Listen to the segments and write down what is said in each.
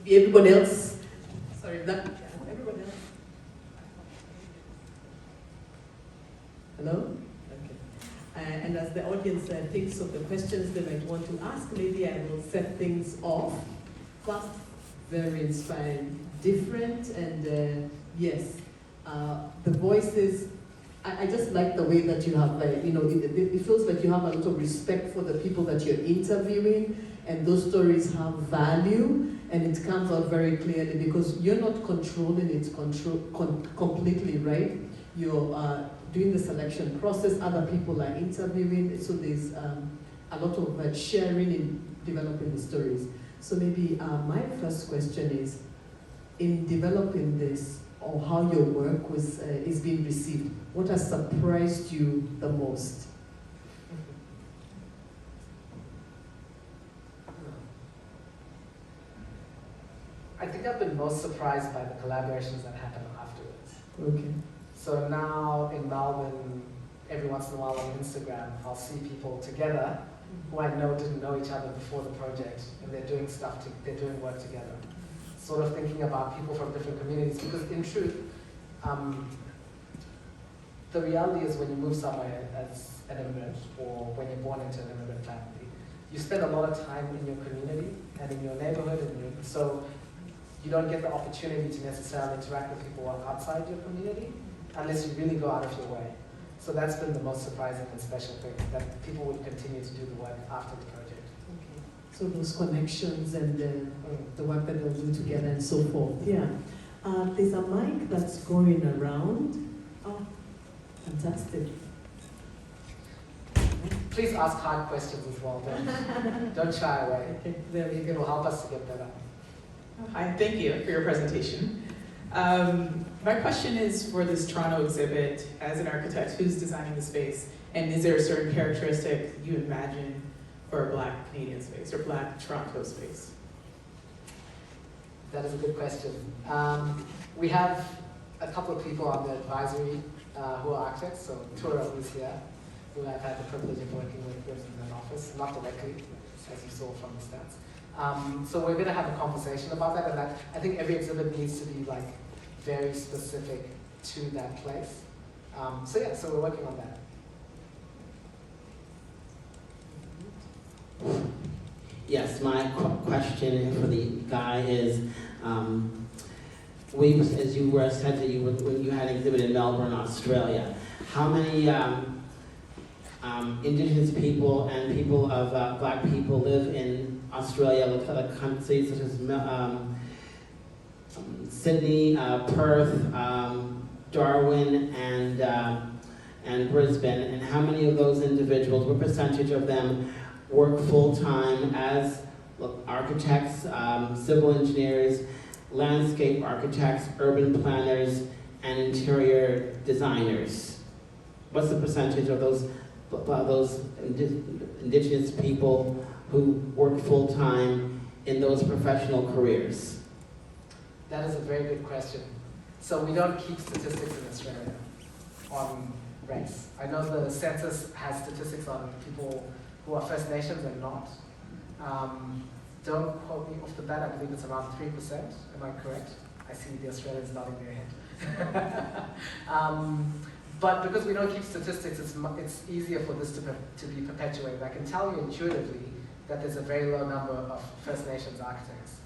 everyone else. Sorry, everyone else. Hello? Okay. And as the audience thinks of the questions they might want to ask, maybe I will set things off. First, very inspiring, different, and yes, the voices. I just like the way that you have, it feels like you have a lot of respect for the people that you're interviewing, and those stories have value, and it comes out very clearly because you're not controlling it completely, right? You're doing the selection process, other people are interviewing, so there's a lot of sharing in developing the stories. So maybe my first question is, in developing this, or how your work is being received, what has surprised you the most? I think I've been most surprised by the collaborations that happen afterwards. Okay. So now in Melbourne, every once in a while on Instagram, I'll see people together who I know didn't know each other before the project, and they're doing they're doing work together. Sort of thinking about people from different communities, because in truth, the reality is when you move somewhere as an immigrant, or when you're born into an immigrant family, you spend a lot of time in your community and in your neighborhood, and so you don't get the opportunity to necessarily interact with people outside your community unless you really go out of your way. So that's been the most surprising and special thing, that people would continue to do the work after the project. Okay. So those connections and the work that they'll do together and so forth. Yeah. There's a mic that's going around. Oh, fantastic. Please ask hard questions as well. Don't shy away. Okay, there we It go. will help us to get better. Hi, thank you for your presentation. My question is for this Toronto exhibit, as an architect, who's designing the space? And is there a certain characteristic you imagine for a Black Canadian space or Black Toronto space? That is a good question. We have a couple of people on the advisory who are architects, so Tura, who's here, who I've had the privilege of working with in an office, not directly, as you saw from the stats. So we're going to have a conversation about that, and I think every exhibit needs to be like very specific to that place. So we're working on that. Yes, my question for the guy is, as you were said that when you had an exhibit in Melbourne, Australia, how many Indigenous people and people of Black people live in Australia, like countries such as Sydney, Perth, Darwin, and Brisbane, and how many of those individuals, what percentage of them work full-time as architects, civil engineers, landscape architects, urban planners, and interior designers? What's the percentage of those Indigenous people who work full-time in those professional careers? That is a very good question. So we don't keep statistics in Australia on race. I know the census has statistics on people who are First Nations and not. Don't quote me off the bat, I believe it's around 3%, am I correct? I see the Australians nodding their head. But because we don't keep statistics, it's easier for this to be perpetuated. I can tell you intuitively that there's a very low number of First Nations architects.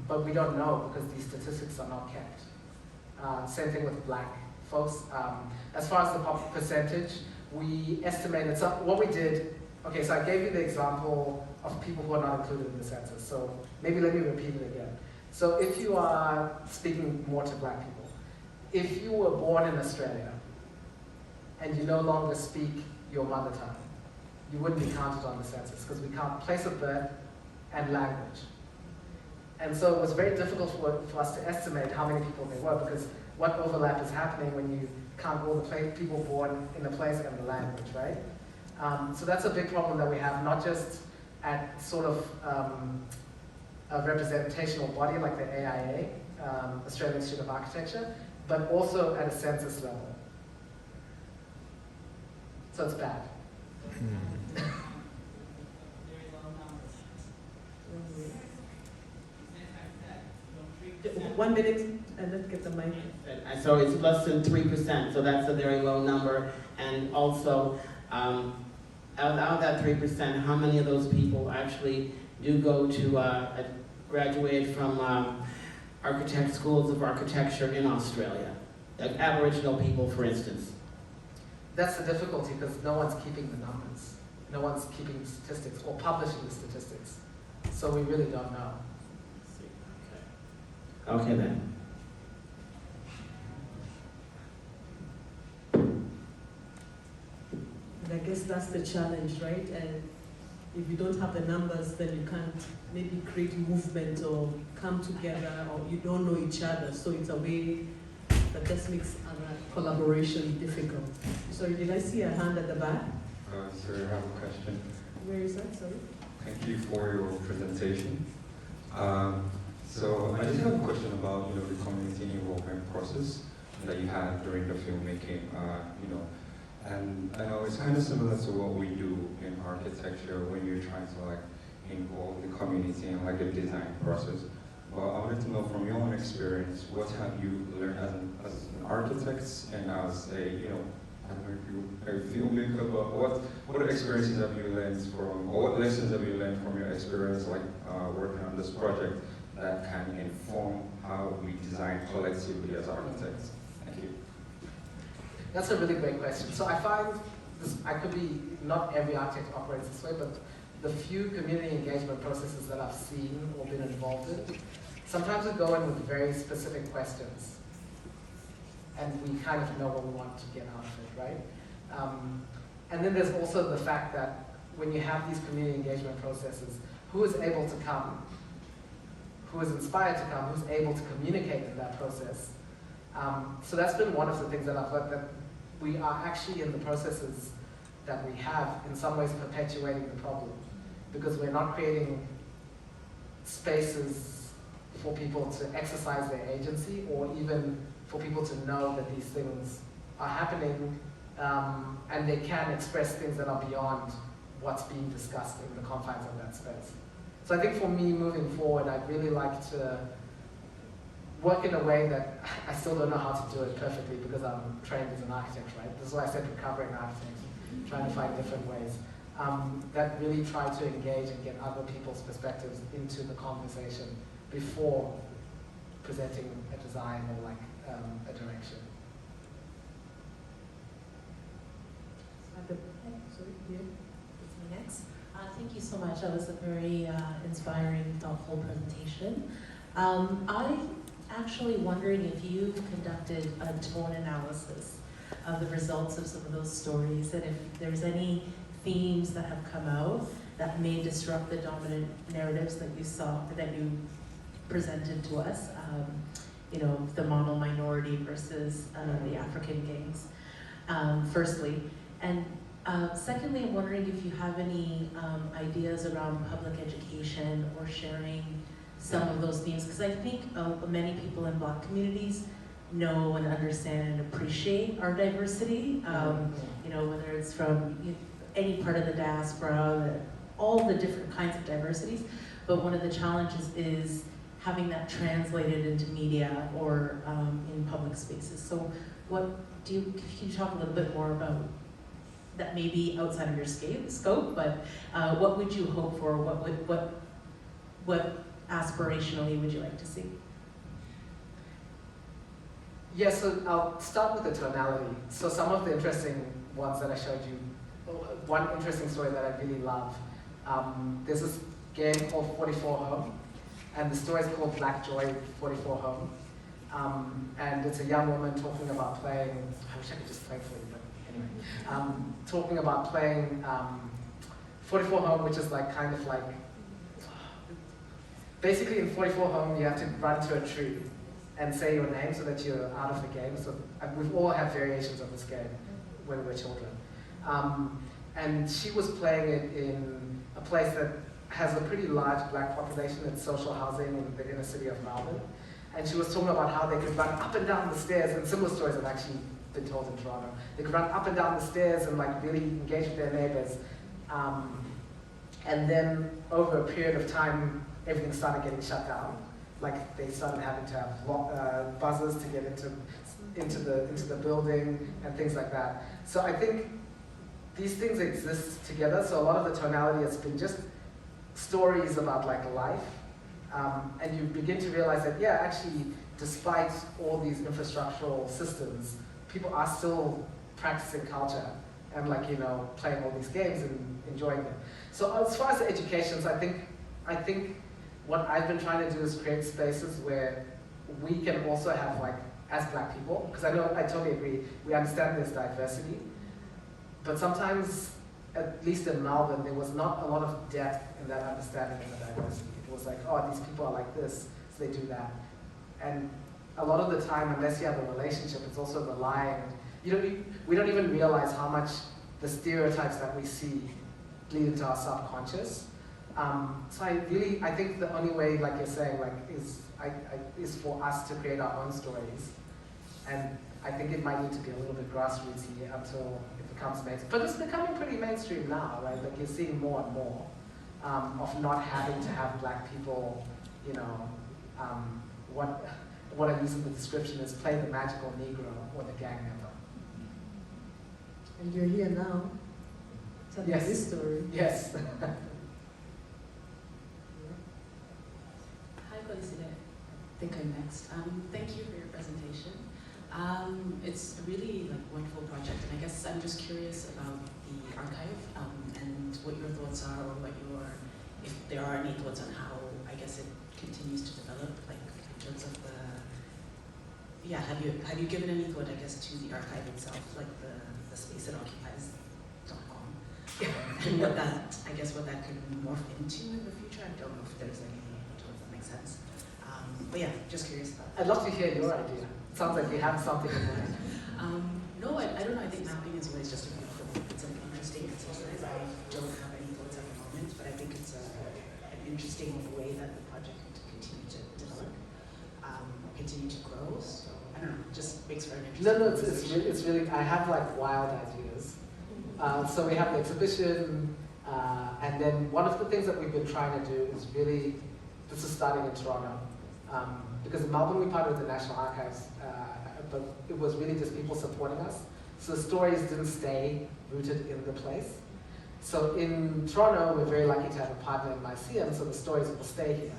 But we don't know because these statistics are not kept. Same thing with Black folks. As far as the percentage, we estimated, so what we did, okay, so I gave you the example of people who are not included in the census. So maybe let me repeat it again. So if you are speaking more to Black people, if you were born in Australia and you no longer speak your mother tongue, you wouldn't be counted on the census because we count place of birth and language. And so it was very difficult for us to estimate how many people there were because what overlap is happening when you count all the people born in the place and the language, right? So that's a big problem that we have, not just at sort of a representational body like the AIA, Australian Institute of Architecture, but also at a census level. So it's bad. 1 minute, and let's get the mic. And so it's less than 3%, so that's a very low number. And also, out of that 3%, how many of those people actually do go to graduate from architect schools of architecture in Australia? Like Aboriginal people, for instance. That's the difficulty because no one's keeping the numbers. No one's keeping statistics or publishing the statistics. So we really don't know. Okay then. And I guess that's the challenge, right? And if you don't have the numbers, then you can't maybe create movement or come together, or you don't know each other. So it's a way that just makes collaboration difficult. Sorry, did I see a hand at the back? Sir, I have a question. Where is that? Sorry. Thank you for your presentation. So I just have a question about the community involvement process that you had during the filmmaking. And I know it's kind of similar to what we do in architecture when you're trying to involve the community in the design process. But I wanted to know from your own experience, what have you learned as an architect and as a I don't know if you're a filmmaker, but what experiences have you learned from, or what lessons have you learned from your experience working on this project that can inform how we design collectively as architects? Thank you. That's a really great question. So I find this, not every architect operates this way, but the few community engagement processes that I've seen or been involved in, sometimes we go in with very specific questions. And we kind of know what we want to get out of it, right? And then there's also the fact that when you have these community engagement processes, who is able to come, who is inspired to come, who's able to communicate in that process. So that's been one of the things that I've learned, that we are actually in the processes that we have, in some ways perpetuating the problem, because we're not creating spaces for people to exercise their agency, or even for people to know that these things are happening, and they can express things that are beyond what's being discussed in the confines of that space. So I think for me, moving forward, I'd really like to work in a way that I still don't know how to do it perfectly because I'm trained as an architect, right? This is why I said recovering architect, trying to find different ways that really try to engage and get other people's perspectives into the conversation before presenting a design or a direction. Sorry, here. It's me next. Thank you so much. That was a very inspiring, thoughtful presentation. I actually wondering if you've conducted a tone analysis of the results of some of those stories, and if there's any themes that have come out that may disrupt the dominant narratives that you saw, that you presented to us. The mono minority versus the African gangs, firstly. And secondly, I'm wondering if you have any ideas around public education or sharing some of those themes, because I think many people in Black communities know and understand and appreciate our diversity, whether it's from any part of the diaspora, all the different kinds of diversities. But one of the challenges is having that translated into media or in public spaces. So can you talk a little bit more about that, maybe outside of your scope, but what would you hope for? What aspirationally would you like to see? Yeah, so I'll start with the tonality. So some of the interesting ones that I showed you, one interesting story that I really love, there's this game called 44 Home, and the story is called Black Joy 44 Home. And it's a young woman talking about playing, I wish I could just play for you, but anyway, talking about playing 44 Home, which is basically in 44 Home you have to run to a tree and say your name so that you're out of the game. So we've all had variations of this game when we were children. And she was playing it in a place that has a pretty large Black population. It's social housing in the inner city of Melbourne. And she was talking about how they could run up and down the stairs, and similar stories have actually been told in Toronto. They could run up and down the stairs and really engage with their neighbors. And then over a period of time, everything started getting shut down. like they started having to have buzzers to get into the building and things like that. So I think these things exist together. So a lot of the tonality has been just stories about like life, and you begin to realize that yeah, actually, despite all these infrastructural systems, people are still practicing culture and like playing all these games and enjoying them. So as far as the education, so I think what I've been trying to do is create spaces where we can also have like, as Black people, because I totally agree, we understand there's diversity, but sometimes, at least in Melbourne, there was not a lot of depth in that understanding of the diversity. It was like, oh, these people are like this, so they do that. And a lot of the time, unless you have a relationship, it's also relying. We don't even realize how much the stereotypes that we see bleed into our subconscious. So I think the only way, like you're saying, like is for us to create our own stories. And I think it might need to be a little bit grassrootsy until it becomes mainstream. But it's becoming pretty mainstream now, right? Like you're seeing more and more of not having to have Black people, what I use in the description is play the magical Negro or the gang member. And you're here now, telling Yes. this story. Yes. Hi, Kholisile. I think I'm next. Thank you for your presentation. It's a really wonderful project, and I guess I'm just curious about the archive and what your thoughts are, or if there are any thoughts on how I guess it continues to develop, in terms of have you given any thought, I guess, to the archive itself, like the space it occupies, and what that could morph into in the future? I don't know if there's any thoughts that make sense. But yeah, just curious about that. I'd love to hear your idea. It sounds like you have something in mind. No, I don't know. I think mapping is always just it's an interesting exercise. I don't have any thoughts at the moment, but I think it's an interesting way that the project can continue to develop, continue to grow. So I don't know, just makes for an interesting conversation. It's really, I have wild ideas. So we have the exhibition, and then one of the things that we've been trying to do is really, this is starting in Toronto, because in Melbourne we partnered with the National Archives, but it was really just people supporting us. So the stories didn't stay rooted in the place. So in Toronto, we're very lucky to have a partner in Lyceum, so the stories will stay here,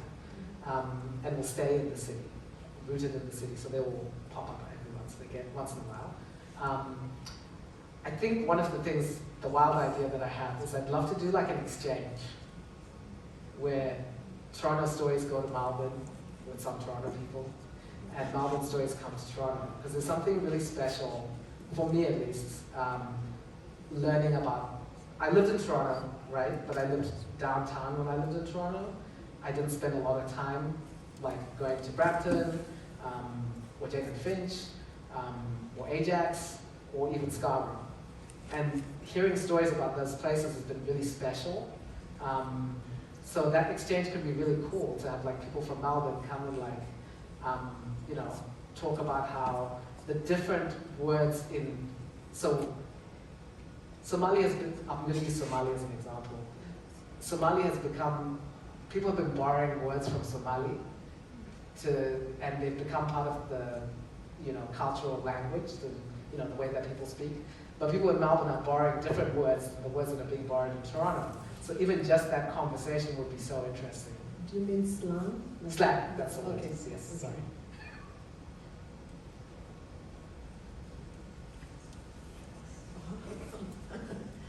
and will stay in the city, rooted in the city, so they will pop up once in a while. I think one of the things, the wild idea that I have is I'd love to do an exchange where Toronto stories go to Melbourne with some Toronto people, and Melbourne stories come to Toronto. Because there's something really special, for me at least, learning about, I lived in Toronto, right? But I lived downtown when I lived in Toronto. I didn't spend a lot of time going to Brampton, or Jake and Finch, or Ajax, or even Scarborough. And hearing stories about those places has been really special. So that exchange could be really cool to have people from Melbourne come and talk about how the different words in, so Somali has been, I'm going to use Somali as an example. Somali has become, people have been borrowing words from Somali and they've become part of the cultural language, the way that people speak. But people in Melbourne are borrowing different words than the words that are being borrowed in Toronto. So even just that conversation would be so interesting. Do you mean slang? Slang, that's the word. Okay. Yes, sorry.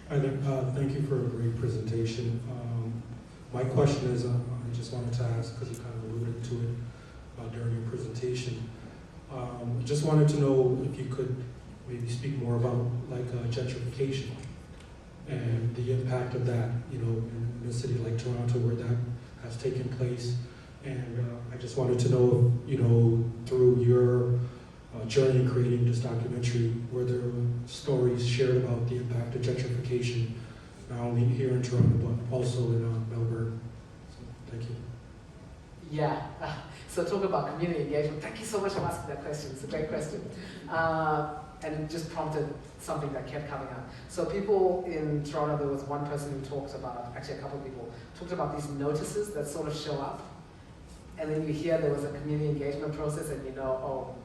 Hi there. Thank you for a great presentation. My question is, I just wanted to ask, because you kind of alluded to it during your presentation. Just wanted to know if you could maybe speak more about gentrification and the impact of that, in a city like Toronto where that has taken place. And I just wanted to know, through your journey in creating this documentary, were there stories shared about the impact of gentrification, not only here in Toronto, but also in Melbourne? So, thank you. Yeah, so talk about community engagement. Thank you so much for asking that question. It's a great question. And it just prompted something that kept coming up. So people in Toronto, there was one person who talked about, actually a couple of people, talked about these notices that sort of show up. and then you hear there was a community engagement process, and you know, oh,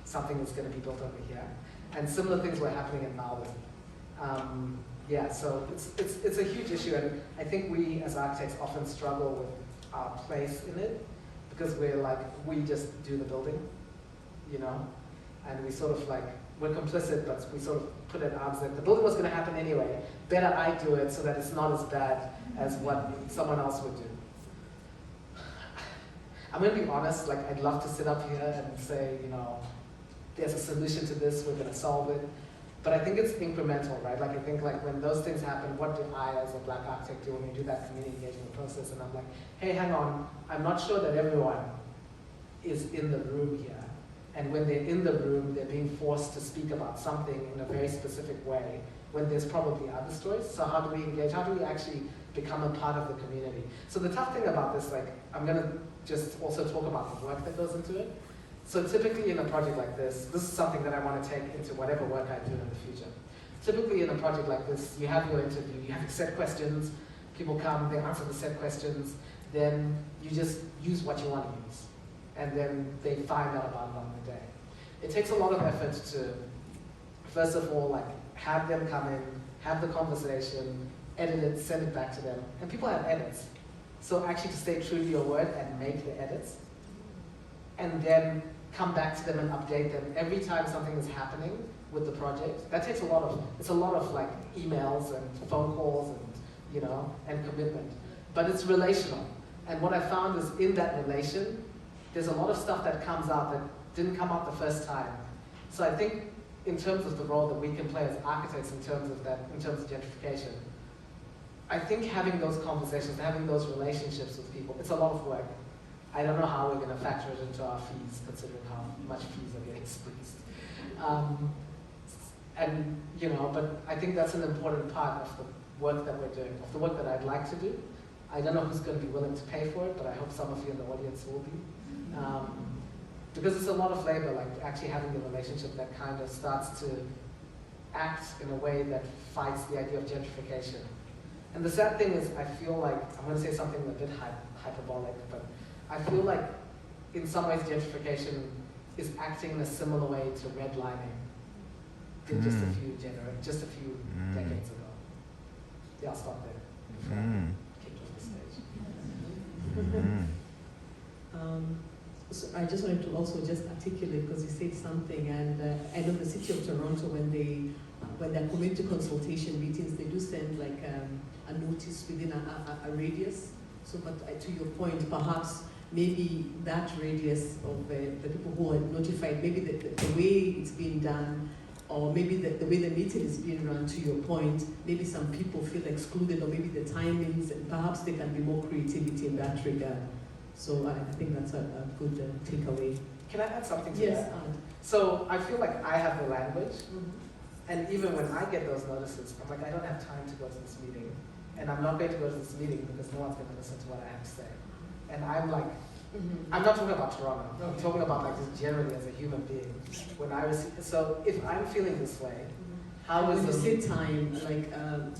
something is going to be built over here. And similar things were happening in Melbourne. Yeah, so it's a huge issue, and I think we as architects often struggle with our place in it, because we're like, we just do the building, you know, and we sort of like, we're complicit, but we sort of put it at arm's length. The building was going to happen anyway. Better I do it so that it's not as bad as what someone else would do. I'm going to be honest, like I'd love to sit up here and say, you know, there's a solution to this, we're going to solve it. But I think it's incremental, right? Like I think like when those things happen, what do I as a black architect do when we do that community engagement process? And I'm like, hey, hang on, I'm not sure that everyone is in the room here. And when they're in the room, they're being forced to speak about something in a very specific way when there's probably other stories. So how do we engage? How do we actually become a part of the community? So the tough thing about this, like I'm gonna just also talk about the work that goes into it. So typically in a project like this is something that I want to take into whatever work I do in the future. Typically in a project like this, you have your interview, you have set questions, people come, they answer the set questions, then you just use what you want to use. And then they find out about it on the day. It takes a lot of effort to, first of all, like have them come in, have the conversation, edit it, send it back to them. And people have edits. So actually to stay true to your word and make the edits, and then come back to them and update them every time something is happening with the project. That takes it's a lot of like emails and phone calls and, you know, and commitment. But it's relational. And what I found is in that relation, there's a lot of stuff that comes out that didn't come out the first time. So I think in terms of the role that we can play as architects in terms of gentrification, I think having those conversations, having those relationships with people, it's a lot of work. I don't know how we're going to factor it into our fees, considering how much fees are getting squeezed. And, you know, but I think that's an important part of the work that we're doing, of the work that I'd like to do. I don't know who's going to be willing to pay for it, but I hope some of you in the audience will be. Because it's a lot of labor, like actually having the relationship that kind of starts to act in a way that fights the idea of gentrification. And the sad thing is, I feel like, I'm going to say something a bit hyperbolic, but I feel like in some ways gentrification is acting in a similar way to redlining did just a few decades ago. Yeah, I'll stop there before I kick off the stage. So I just wanted to also just articulate, because you said something, and I know the City of Toronto, when they're community consultation meetings, they do send like a notice within a radius. So, but to your point, perhaps maybe that radius of the people who are notified, maybe the way it's being done, or maybe the way the meeting is being run, to your point, maybe some people feel excluded, or maybe the timings, and perhaps there can be more creativity in that regard. So I think that's a good takeaway. Can I add something to yes, that? So I feel like I have the language, and even when I get those notices, I'm like, I don't have time to go to this meeting. And I'm not going to go to this meeting because no one's going to listen to what I have to say. And I'm like, I'm not talking about Toronto. I'm talking about like just generally as a human being. When I was, so if I'm feeling this way, how is when you say time, like,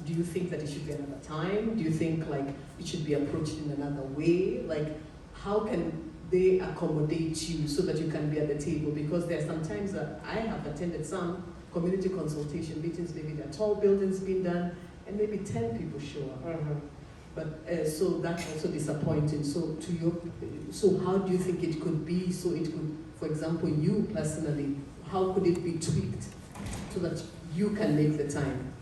do you think that it should be another time? Do you think like it should be approached in another way? Like, how can they accommodate you so that you can be at the table? Because there are sometimes that I have attended some community consultation meetings, maybe there are tall buildings being done, and maybe 10 people show up. But so that's also disappointing. So how do you think it could be? So it could, for example, you personally, how could it be tweaked so that you can make the time?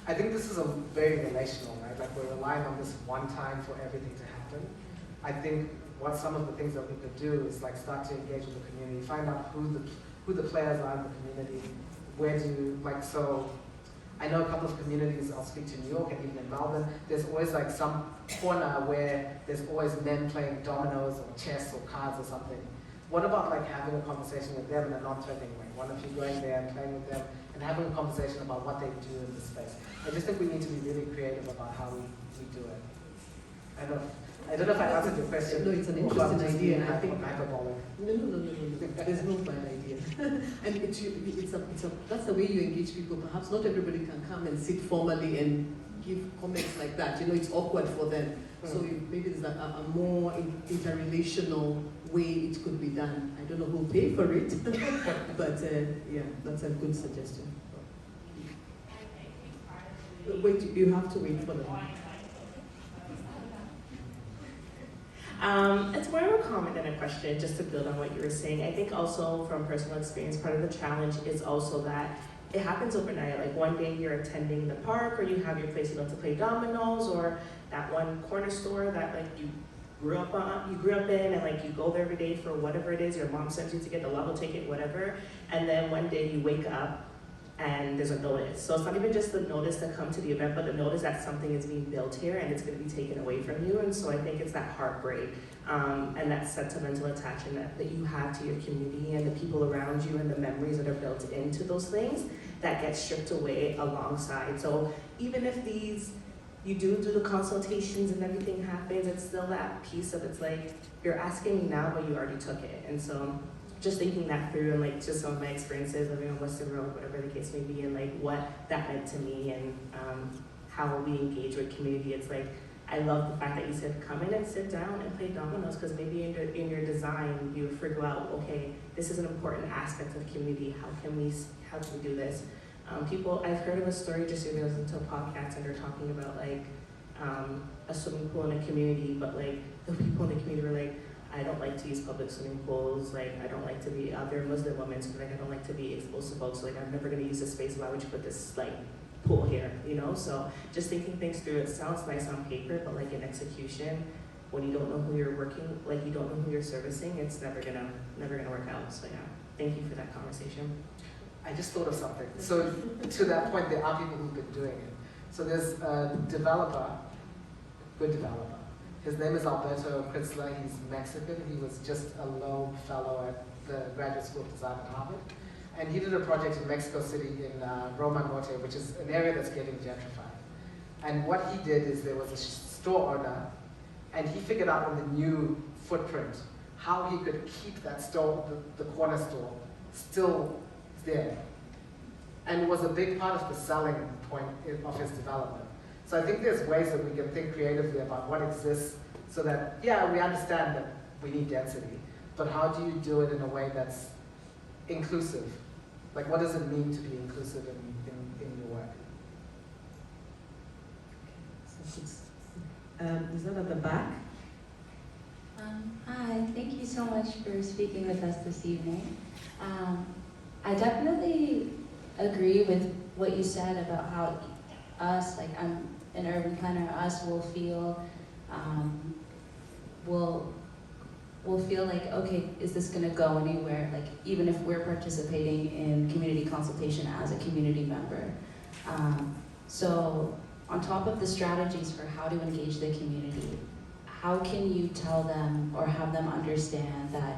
I think this is a very relational, right? Like we're relying on this one time for everything to happen. I think what some of the things that we could do is like start to engage with the community, find out who the players are in the community, where do, like, so I know a couple of communities, I'll speak to New York and even in Melbourne, there's always like some corner where there's always men playing dominoes or chess or cards or something. What about like having a conversation with them in a non-threatening way? One of you going there and playing with them and having a conversation about what they do in this space. I just think we need to be really creative about how we do it. I don't know if I answered your question. No, it's an interesting idea, and I think hyperbolic. No. There's no bad idea. And that's the way you engage people. Perhaps not everybody can come and sit formally and give comments like that. You know, it's awkward for them. So maybe there's a more interrelational way it could be done. I don't know who will pay for it, but yeah, that's a good suggestion. Wait, you have to wait for them. It's more of a comment than a question, just to build on what you were saying. I think also from personal experience, part of the challenge is also that it happens overnight. Like one day you're attending the park, or you have your place, to play dominoes, or that one corner store that like you grew up in, and like you go there every day for whatever it is. Your mom sends you to get the level ticket, whatever, and then one day you wake up and there's a notice. So it's not even just the notice to come to the event, but the notice that something is being built here and it's going to be taken away from you. And so I think it's that heartbreak and that sentimental attachment that you have to your community and the people around you and the memories that are built into those things that get stripped away alongside. So even if you do the consultations and everything happens, it's still that piece of, it's like, you're asking me now, but you already took it. And so just thinking that through, and like just some of my experiences living on Western Road, whatever the case may be, and like what that meant to me, and how we engage with community. It's like, I love the fact that you said come in and sit down and play dominoes, because maybe in your design you figure out, okay, this is an important aspect of community. How can we do this? I've heard of a story just yesterday. I was into a podcast and they're talking about like a swimming pool in a community, but like the people in the community were like, I don't like to use public swimming pools, like I don't like to be out there, Muslim women, so like I don't like to be exposed to folks, like I'm never gonna use this space, why would you put this like pool here, you know? So just thinking things through, it sounds nice on paper, but like in execution, when you don't know who you're working, like you don't know who you're servicing, it's never gonna work out. So yeah, thank you for that conversation. I just thought of something. So to that point, there are people who've been doing it. So there's a developer, good developer. His name is Alberto Kholisile. He's Mexican. He was just a Loeb Fellow at the Graduate School of Design at Harvard. And he did a project in Mexico City in Roma Norte, which is an area that's getting gentrified. And what he did is there was a store owner, and he figured out on the new footprint how he could keep that store, the corner store, still there. And it was a big part of the selling point of his development. So I think there's ways that we can think creatively about what exists so that, yeah, we understand that we need density, but how do you do it in a way that's inclusive? Like, what does it mean to be inclusive in your work? Is that at the back? Hi, thank you so much for speaking with us this evening. I definitely agree with what you said about how us, like I'm an urban planner, us will feel, we'll feel like, okay, is this gonna go anywhere? Like even if we're participating in community consultation as a community member. So on top of the strategies for how to engage the community, how can you tell them or have them understand that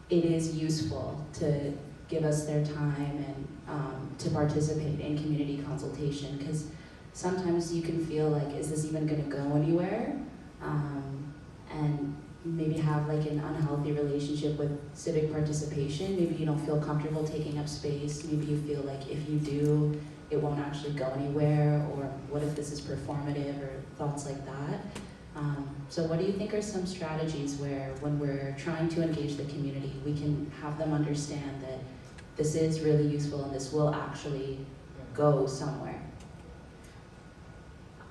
it is useful to give us their time and to participate in community consultation? Because sometimes you can feel like, is this even going to go anywhere? And maybe have like an unhealthy relationship with civic participation. Maybe you don't feel comfortable taking up space. Maybe you feel like if you do, it won't actually go anywhere, or what if this is performative, or thoughts like that. So what do you think are some strategies where when we're trying to engage the community, we can have them understand that this is really useful and this will actually go somewhere?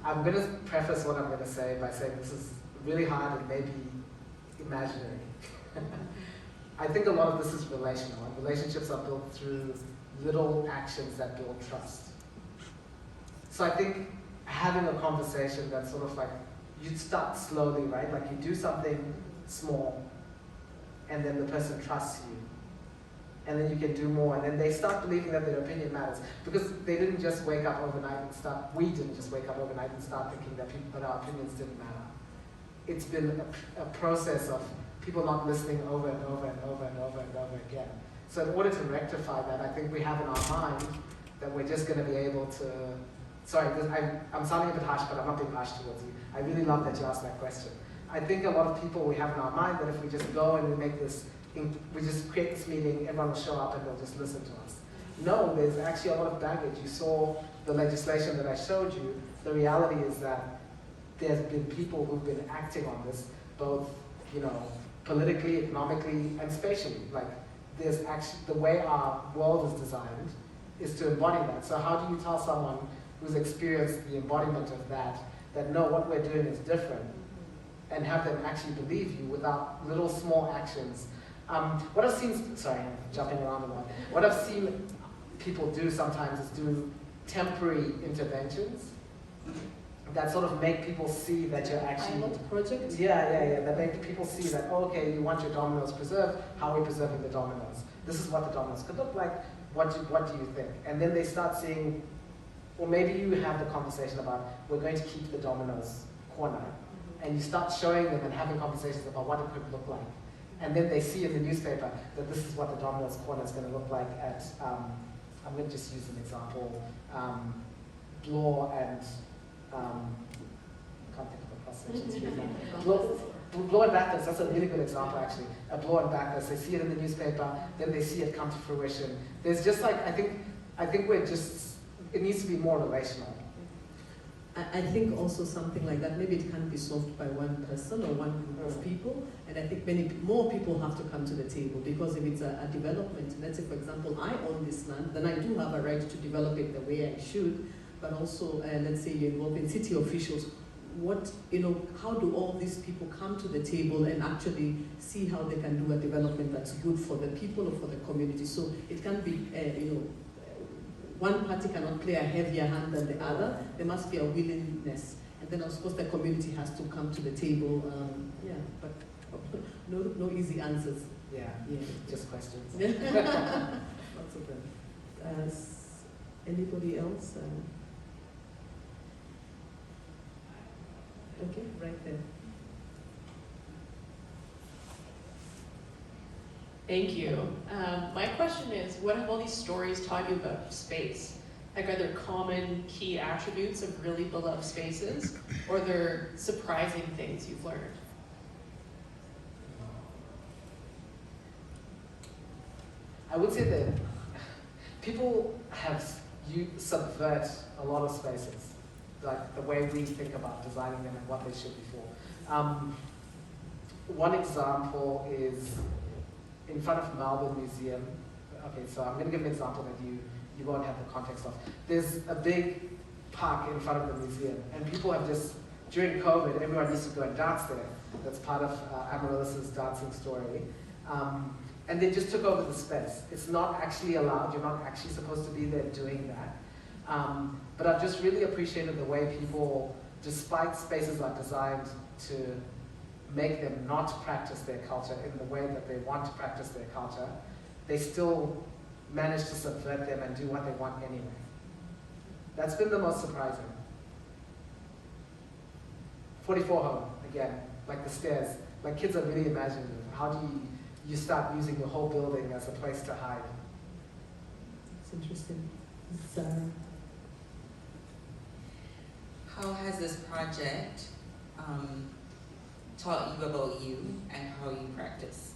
I'm going to preface what I'm going to say by saying this is really hard and maybe imaginary. I think a lot of this is relational, and relationships are built through little actions that build trust. So I think having a conversation that's sort of like, you start slowly, right? Like you do something small, and then the person trusts you. And then you can do more, and then they start believing that their opinion matters. Because they didn't just wake up overnight and we didn't just wake up overnight and start thinking that our opinions didn't matter. It's been a process of people not listening over and over and over and over and over again. So in order to rectify that, I think we have in our mind that we're just going to be able to, I'm sounding a bit harsh, but I'm not being harsh towards you. I really love that you asked that question. I think a lot of people we have in our mind that if we just go and we just create this meeting, everyone will show up and they'll just listen to us. no, there's actually a lot of baggage. You saw the legislation that I showed you. The reality is that there's been people who've been acting on this, both, politically, economically, and spatially. Like, there's actually, the way our world is designed is to embody that. So how do you tell someone who's experienced the embodiment of that no, what we're doing is different, and have them actually believe you without little small actions? What I've seen, sorry, I'm jumping around a lot. What I've seen people do sometimes is do temporary interventions that sort of make people see that you're actually... Pilot project? Yeah. That make people see that, oh, okay, you want your dominoes preserved, how are we preserving the dominoes? This is what the dominoes could look like, what do you think? And then they start seeing, or maybe you have the conversation about, we're going to keep the dominoes corner, and you start showing them and having conversations about what it could look like. And then they see in the newspaper that this is what the dominoes corner is going to look like at, I'm going to just use an example, Bloor and, I can't think of the cross-section street name. Bloor and Bathurst, that's a really good example actually. At Bloor and Bathurst, they see it in the newspaper, then they see it come to fruition. There's just like, I think we're just, it needs to be more relational. I think also something like that, maybe it can't be solved by one person or one group of people, and I think many more people have to come to the table, because if it's a development, let's say for example, I own this land, then I do have a right to develop it the way I should, but also let's say you're involved in city officials, how do all these people come to the table and actually see how they can do a development that's good for the people or for the community? So it can't be, one party cannot play a heavier hand than the other. There must be a willingness. And then, of course, the community has to come to the table. But no easy answers. Yeah. Just questions. Lots of them. Anybody else? Okay, right there. Thank you. My question is, what have all these stories taught you about space? Like, are there common key attributes of really beloved spaces, or are there surprising things you've learned? I would say that people subvert a lot of spaces, like the way we think about designing them and what they should be for. One example is in front of Melbourne Museum. Okay, so I'm going to give an example that you won't have the context of. There's a big park in front of the museum, and people have just, during COVID, everyone used to go and dance there. That's part of Amaryllis's dancing story. And they just took over the space. It's not actually allowed. You're not actually supposed to be there doing that. But I've just really appreciated the way people, despite spaces are designed to make them not practice their culture in the way that they want to practice their culture, they still manage to subvert them and do what they want anyway. That's been the most surprising. 44 Home, again, like the stairs. Like, kids are really imaginative. How do you start using the whole building as a place to hide? It's interesting. Sarah. How has this project taught you about you and how you practice?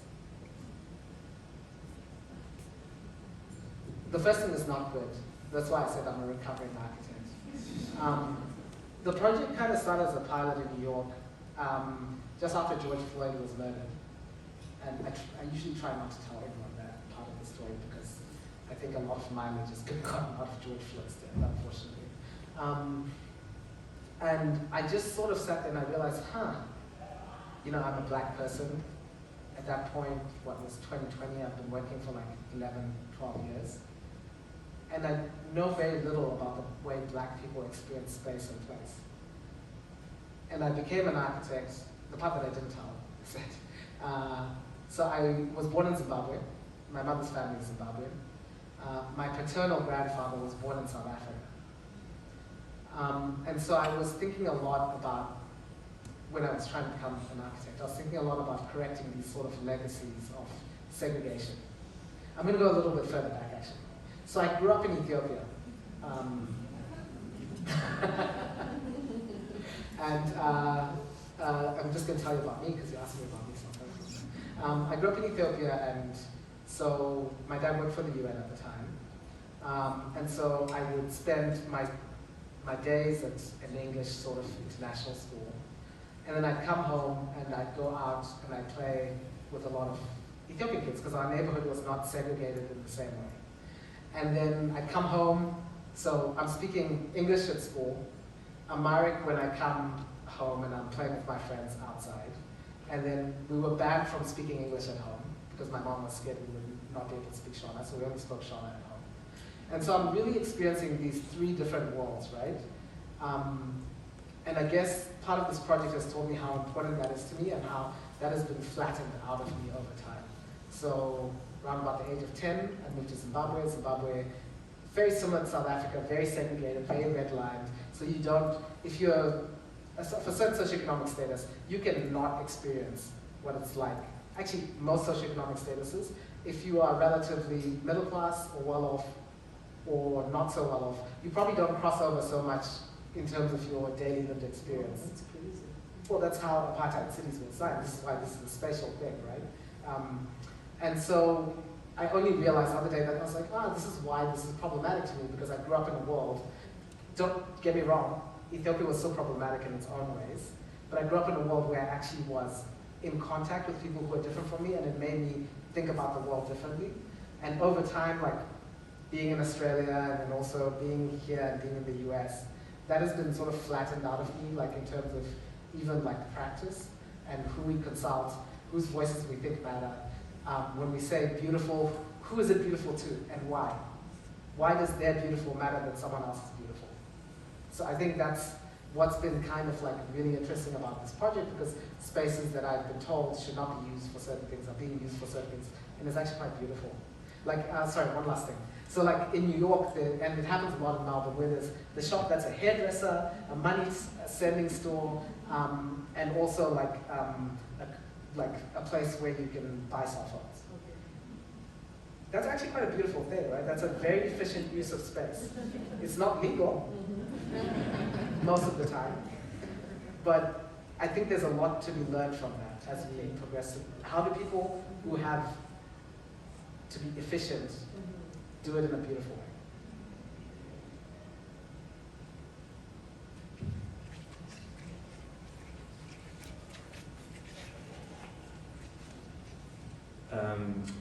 The first thing is not good. That's why I said I'm a recovering architect. The project kind of started as a pilot in New York, just after George Floyd was murdered. And I usually try not to tell everyone that part of the story, because I think a lot of mileage is gotten out of George Floyd's death, unfortunately. And I just sort of sat there and I realized, I'm a black person. At that point, what was 2020, I've been working for like 11, 12 years. And I know very little about the way black people experience space and place. And I became an architect, the part that I didn't tell, is that, so I was born in Zimbabwe. My mother's family is Zimbabwean. My paternal grandfather was born in South Africa. And so I was thinking a lot about, when I was trying to become an architect, I was thinking a lot about correcting these sort of legacies of segregation. I'm going to go a little bit further back, actually. So I grew up in Ethiopia. And I'm just going to tell you about me, because you asked me about me sometimes. I grew up in Ethiopia, and so my dad worked for the UN at the time. And so I would spend my days at an English sort of international school. And then I'd come home and I'd go out and I'd play with a lot of Ethiopian kids because our neighborhood was not segregated in the same way. And then I'd come home, so I'm speaking English at school, Amharic when I come home and I'm playing with my friends outside. And then we were banned from speaking English at home because my mom was scared we would not be able to speak Shona, so we only spoke Shona at home. And so I'm really experiencing these three different worlds, right? And I guess part of this project has taught me how important that is to me and how that has been flattened out of me over time. So around about the age of 10, I moved to Zimbabwe. Zimbabwe, very similar to South Africa, very segregated, very redlined. So you don't, if you're of a certain socioeconomic status, you cannot experience what it's like. Actually, most socioeconomic statuses, if you are relatively middle class or well off or not so well off, you probably don't cross over so much in terms of your daily lived experience. That's crazy. Well, that's how apartheid cities were designed. This is why this is a spatial thing, right? And so I only realized the other day that I was like, this is why this is problematic to me, because I grew up in a world, don't get me wrong, Ethiopia was so problematic in its own ways, but I grew up in a world where I actually was in contact with people who were different from me, and it made me think about the world differently. And over time, like being in Australia and then also being here and being in the US, that has been sort of flattened out of me, like in terms of even like practice and who we consult, whose voices we think matter. When we say beautiful, who is it beautiful to and why? Why does their beautiful matter that someone else is beautiful? So I think that's what's been kind of like really interesting about this project, because spaces that I've been told should not be used for certain things are being used for certain things, and it's actually quite beautiful. Like, sorry, one last thing. So like in New York, and it happens a lot in Melbourne, where there's the shop that's a hairdresser, a money sending store, and also like a place where you can buy cell phones. That's actually quite a beautiful thing, right? That's a very efficient use of space. It's not legal most of the time, but I think there's a lot to be learned from that as we progress. How do people who have to be efficient do it in a beautiful way?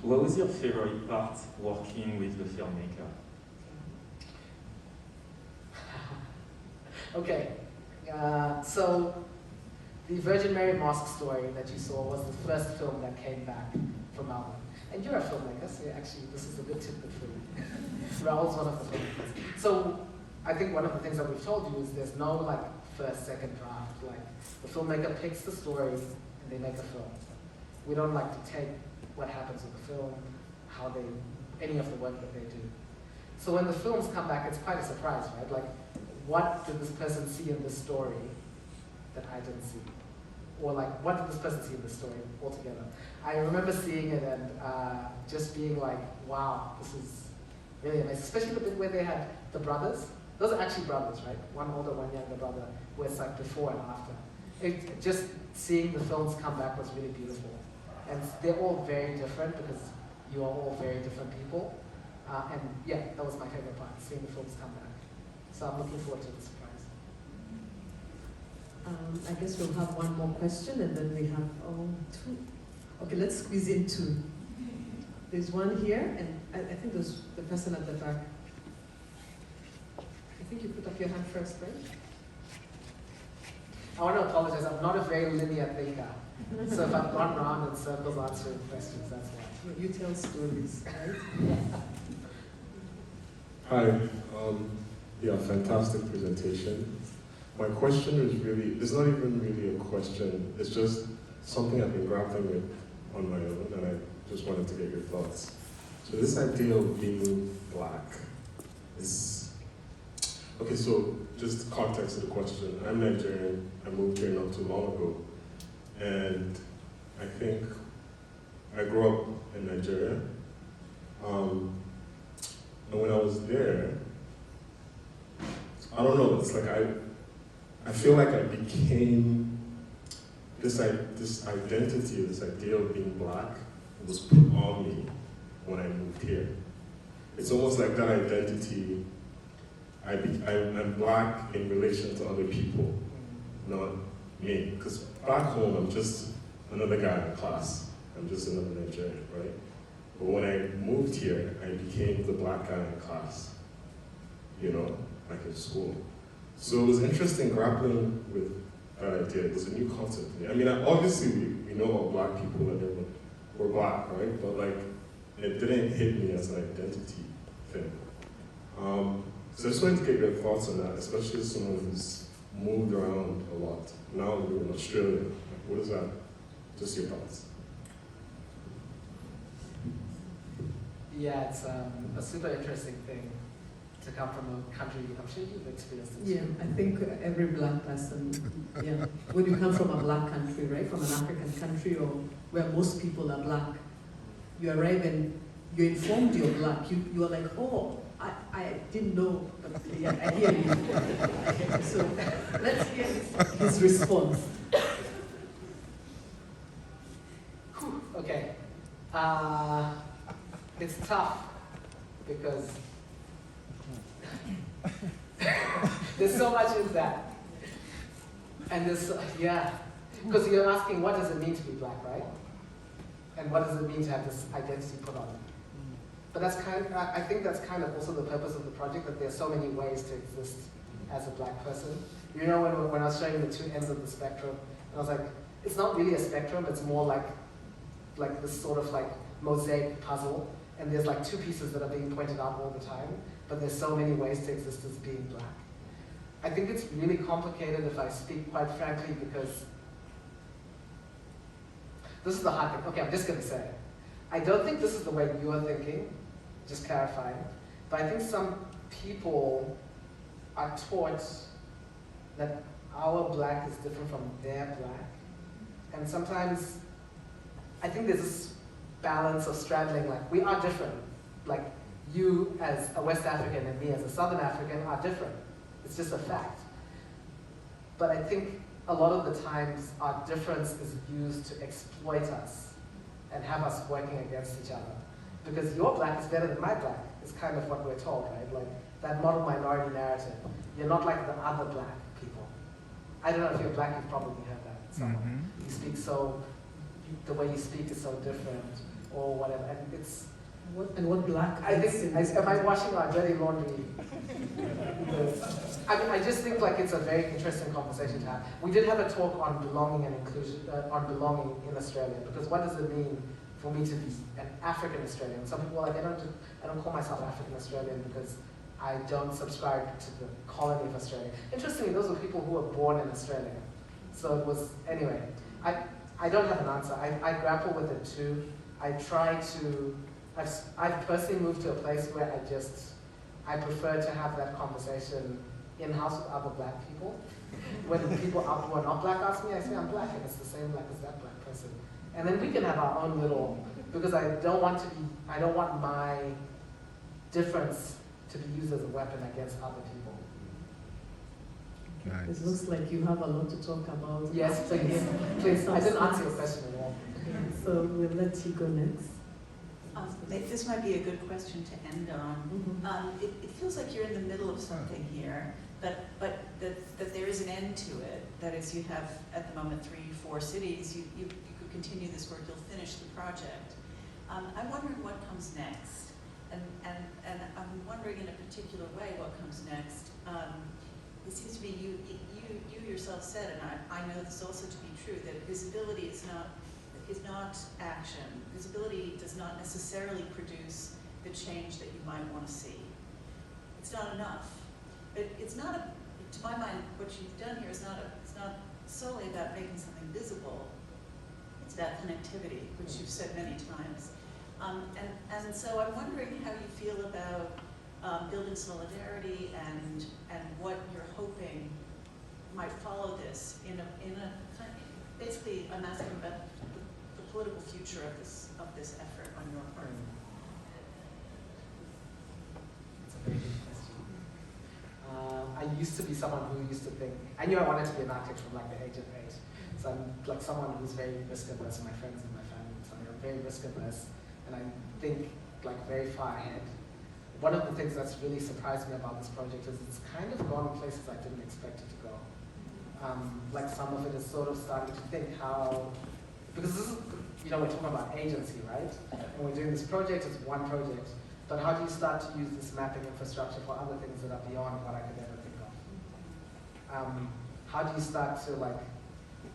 What was your favorite part working with the filmmaker? Okay, so the Virgin Mary Mosque story that you saw was the first film that came back from Melbourne. And you're a filmmaker, so actually this is a good tidbit for you. Raul's one of the filmmakers. So I think one of the things that we've told you is there's no like first, second draft. Like the filmmaker picks the story and they make a film. We don't like to take what happens with the film, any of the work that they do. So when the films come back, it's quite a surprise, right? Like, what did this person see in this story that I didn't see? Or like, what did this person see in this story altogether? I remember seeing it and just being like, wow, this is really amazing. Especially the bit where they had the brothers. Those are actually brothers, right? One older, one younger brother, where it's like before and after. Just seeing the films come back was really beautiful. And they're all very different because you are all very different people. And yeah, that was my favorite part, seeing the films come back. So I'm looking forward to the surprise. I guess we'll have one more question and then we have two. Okay, let's squeeze in two. There's one here, and I think there's the person at the back. I think you put up your hand first, right? I want to apologize, I'm not a very linear thinker. So if I've gone round in circles answering questions, that's why. You tell stories, right? Hi, yeah, fantastic presentation. My question is really, it's not even really a question, it's just something I've been grappling with on my own, and I just wanted to get your thoughts. So this idea of being black is, okay, so just context of the question. I'm Nigerian, I moved here not too long ago, and I think I grew up in Nigeria, and when I was there, I don't know, it's like I feel like I became this identity, this idea of being black was put on me when I moved here. it's almost like that identity. I'm black in relation to other people, not me. Because back home, I'm just another guy in class. I'm just another Nigerian, right? But when I moved here, I became the black guy in class, you know, like in school. So it was interesting grappling with that idea. It was a new concept to me. I mean, obviously we know about black people and we're black, right? But like, it didn't hit me as an identity thing. So I just wanted to get your thoughts on that, especially as someone who's moved around a lot. Now we're in Australia. Like, what is that? Just your thoughts. Yeah, it's a super interesting thing to come from a country. I'm sure you've experienced it. Yeah, I think every black person, yeah, when you come from a black country, right, from an African country or where most people are black, you arrive and you're informed you're black. You are like, oh, I didn't know, but yeah, I hear you. So let's hear his response. Okay. It's tough because there's so much in that. And there's, yeah, because you're asking what does it mean to be black, right? And what does it mean to have this identity put on it? But that's I think that's kind of also the purpose of the project, that there's so many ways to exist as a black person. You know, when I was showing the two ends of the spectrum, I was like, it's not really a spectrum, it's more like this sort of like mosaic puzzle, and there's like two pieces that are being pointed out all the time, but there's so many ways to exist as being black. I think it's really complicated if I speak quite frankly, because this is the hard thing. Okay, I'm just going to say it. I don't think this is the way you're thinking, just clarifying, but I think some people are taught that our black is different from their black. And sometimes I think there's this balance of straddling, like we are different. Like you as a West African and me as a Southern African are different. It's just a fact. But I think a lot of the times our difference is used to exploit us and have us working against each other. Because your black is better than my black, is kind of what we're told, right? Like that model minority narrative. You're not like the other black people. I don't know if you're black, you've probably heard that somewhere. You speak so, the way you speak is so different, or whatever. And it's, what black? I think, am I washing our dirty laundry? I mean, I just think like it's a very interesting conversation to have. We did have a talk on belonging and inclusion, on belonging in Australia, because what does it mean for me to be an African Australian? Some people are like, I don't call myself African Australian because I don't subscribe to the colony of Australia. Interestingly, those were people who were born in Australia. So it was, anyway, I don't have an answer. I grapple with it too. I try to, I've personally moved to a place where I prefer to have that conversation in-house with other black people. When people who are not black ask me, I say I'm black, and it's the same black as that black person. And then we can have our own little, because I don't want my difference to be used as a weapon against other people. Nice. It looks like you have a lot to talk about. Yes, please. Please, I didn't answer your question at all. So we'll let you go next. This might be a good question to end on. It feels like you're in the middle of something here, but that there is an end to it. That is, you have at the moment 3-4 cities. You could continue this work. You'll finish the project. I'm wondering what comes next, and I'm wondering in a particular way what comes next. It seems to be you yourself said, and I know this also to be true, that visibility is not action. Visibility does not necessarily produce the change that you might want to see. It's not enough. It's not to my mind, what you've done here is it's not solely about making something visible. It's about connectivity, which you've said many times. And so I'm wondering how you feel about building solidarity and what you're hoping might follow this in a basically I'm asking about the political future of this effort on your part. That's a very good question. I used to be someone who used to think, I knew I wanted to be an architect from like the age of 8. So I'm like someone who's very risk averse, my friends and my family, so I'm very risk averse, and I think like very far ahead. one of the things that's really surprised me about this project is it's kind of gone places I didn't expect it to go. Like some of it is sort of starting to think how, because this is, you know, we're talking about agency, right? And we're doing this project, it's one project, but how do you start to use this mapping infrastructure for other things that are beyond what I could ever think of? How do you start to like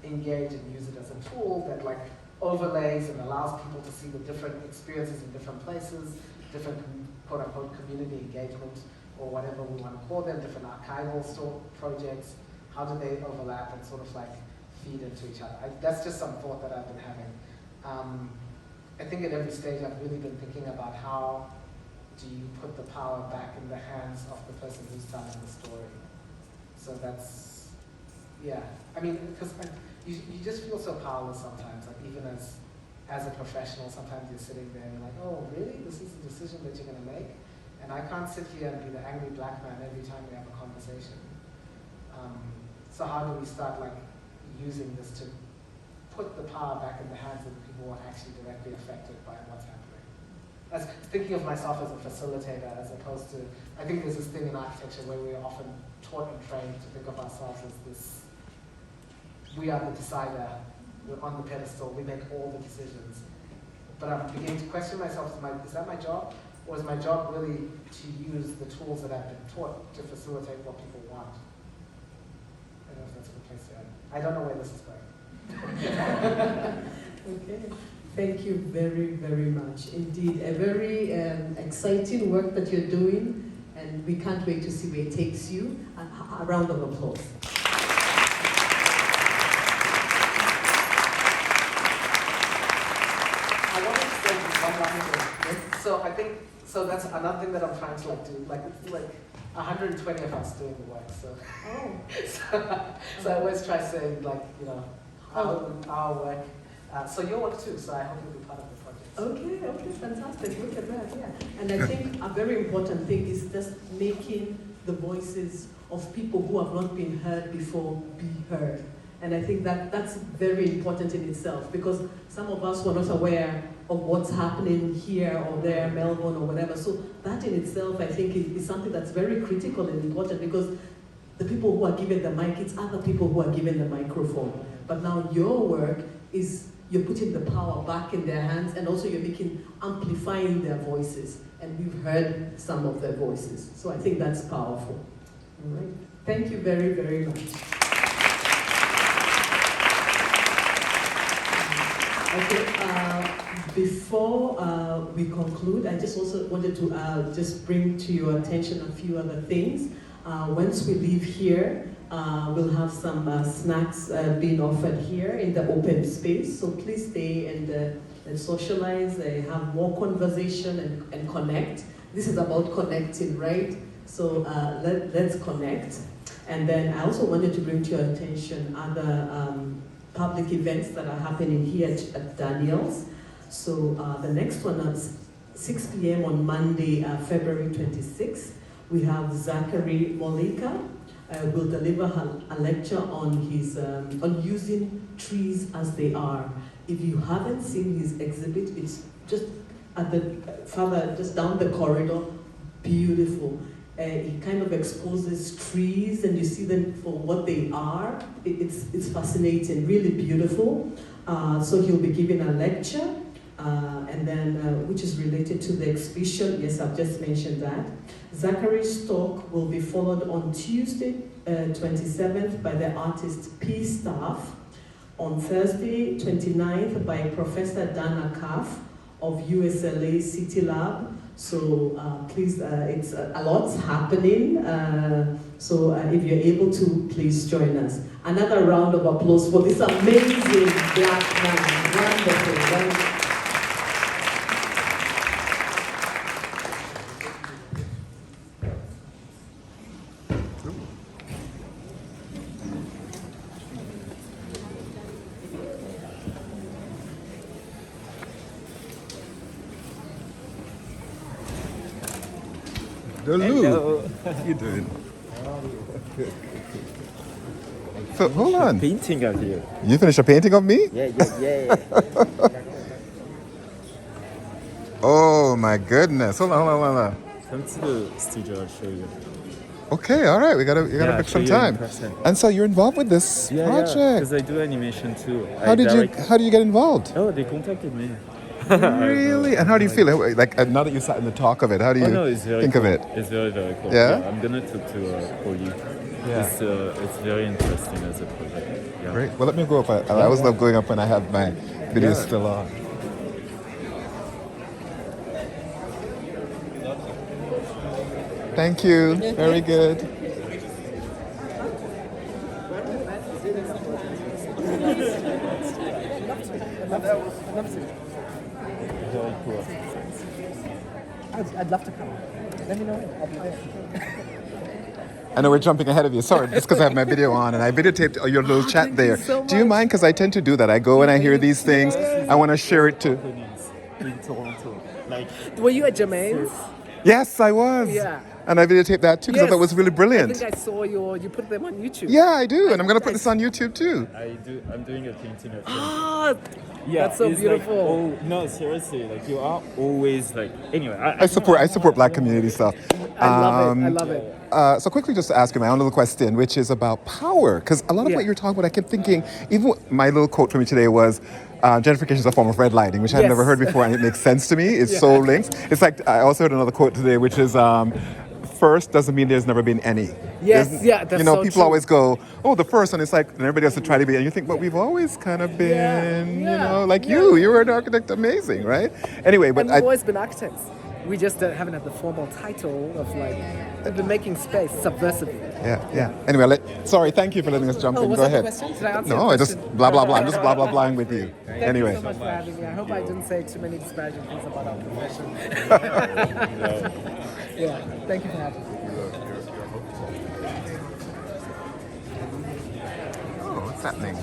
engage and use it as a tool that like overlays and allows people to see the different experiences in different places, different quote unquote community engagement or whatever we want to call them, different archival projects. How do they overlap and sort of like feed into each other? That's just some thought that I've been having. I think at every stage I've really been thinking about how do you put the power back in the hands of the person who's telling the story. So that's, yeah. I mean, because you just feel so powerless sometimes, like even as a professional, sometimes you're sitting there and you're like, oh, really? This is the decision that you're going to make? And I can't sit here and be the angry black man every time we have a conversation. So how do we start like using this to put the power back in the hands of the people who are actually directly affected by what's happening? As thinking of myself as a facilitator as opposed to, I think there's this thing in architecture where we're often taught and trained to think of ourselves as this, we are the decider, we're on the pedestal, we make all the decisions. But I'm beginning to question myself, is that my job? Or is my job really to use the tools that I've been taught to facilitate what people want? I don't know if that's a good place to end. I don't know where this is going. Okay. Thank you very, very much. Indeed, a very exciting work that you're doing, and we can't wait to see where it takes you. A round of applause. I wanted to say one last thing. So I think, so that's another thing that I'm trying to like do. Like it's like 120 of us doing the work. So, so I always try saying like, you know, our work. So your work too. So I hope you'll be part of the project. Okay, fantastic. Look at that, yeah. And I think a very important thing is just making the voices of people who have not been heard before be heard. And I think that's very important in itself, because some of us were not aware of what's happening here or there, Melbourne or whatever. So that in itself, I think, is something that's very critical and important, because the people who are given the mic, it's other people who are given the microphone. But now your work is, you're putting the power back in their hands, and also you're amplifying their voices. And we've heard some of their voices. So I think that's powerful. All right. Thank you very, very much. Okay, before we conclude, I just also wanted to just bring to your attention a few other things. Once we leave here, we'll have some snacks being offered here in the open space. So please stay and socialize, have more conversation and connect. This is about connecting, right? So let's connect. And then I also wanted to bring to your attention other public events that are happening here at Daniel's. So the next one is 6 p.m. on Monday, February 26th. We have Zachary Molika will deliver a lecture on his on using trees as they are. If you haven't seen his exhibit, it's just at the just down the corridor. Beautiful. He kind of exposes trees, and you see them for what they are. It's fascinating, really beautiful. So he'll be giving a lecture, and then which is related to the exhibition. Yes, I've just mentioned that. Zachary's talk will be followed on Tuesday, 27th, by the artist P. Staff. On Thursday, 29th, by Professor Dana Kaff of USLA City Lab. So please, it's a lot's happening. So if you're able to, please join us. Another round of applause for this amazing black man. Wonderful. Hello. How you doing? So, hold on. Painting out here. You finished a painting of me? Yeah. Oh my goodness. Hold on. come to the studio, I'll show you. Okay, all right. We gotta Yeah, book show some you in time. person. And so you're involved with this Yeah, project. because I do animation too. How did you get involved? Oh, they contacted me. Really? And how do you feel? Like now that you sat in the talk of it, how do you think of it? It's very, very cool. Yeah? I'm gonna talk to Kholi. Yeah. It's very interesting as a project. Yeah. Great. Well, let me go up. I always love going up when I have my videos still on. Thank you. Very good. Very cool. I'd love to come. Let me know. I'll be there. I know we're jumping ahead of you. Sorry, just because I have my video on and I videotaped your little chat there. Do you mind? Because I tend to do that. I go and I hear these things. I want to share it to. In Toronto. Like, were you at Jermaine's? Yes, I was. Yeah. And I videotaped that too because I thought it was really brilliant. I think I saw you put them on YouTube. Yeah, I do. And I'm going to put this on YouTube too. I'm doing a painting of Ah, yeah, that's so it's beautiful. Like, oh, no, seriously, like you are always like. Anyway, I support Black community stuff. I love it. So quickly, just to ask you my own little question, which is about power, because a lot of what you're talking about, I kept thinking. Even my little quote for me today was, "Gentrification is a form of redlining," which I've never heard before, and it makes sense to me. It's so linked. It's like I also heard another quote today, which is. First doesn't mean there's never been any. Yes, that's you know, so people true. always go, oh, the first, and it's like, and everybody else to try to be, and you think, but we've always kind of been, you know, like you were an architect, amazing, right? Anyway, but and we've always been architects. We just haven't had the formal title of we've been making space subversively. Yeah. Anyway, sorry, thank you for letting us jump in. Go ahead. The question? Did I answer No, your I just question? blah blah blah. I'm just blah blah blahing with you. Thank you so much for having me. I hope I didn't say too many disparaging things about our profession. Yeah, thank you for having me. Oh, what's happening?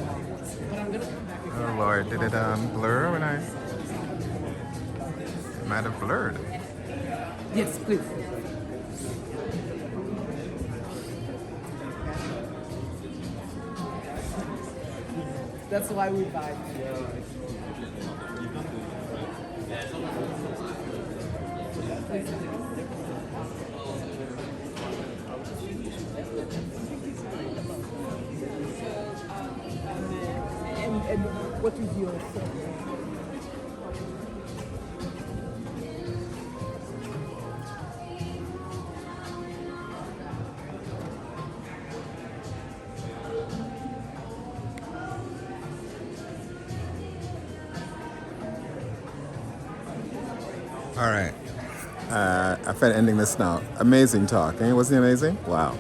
Oh Lord, did it blur when I? It might have blurred. Yes, please. That's why we vibe. And what is your All right. I feel ending this now. Amazing talk. Eh? Wasn't it amazing? Wow.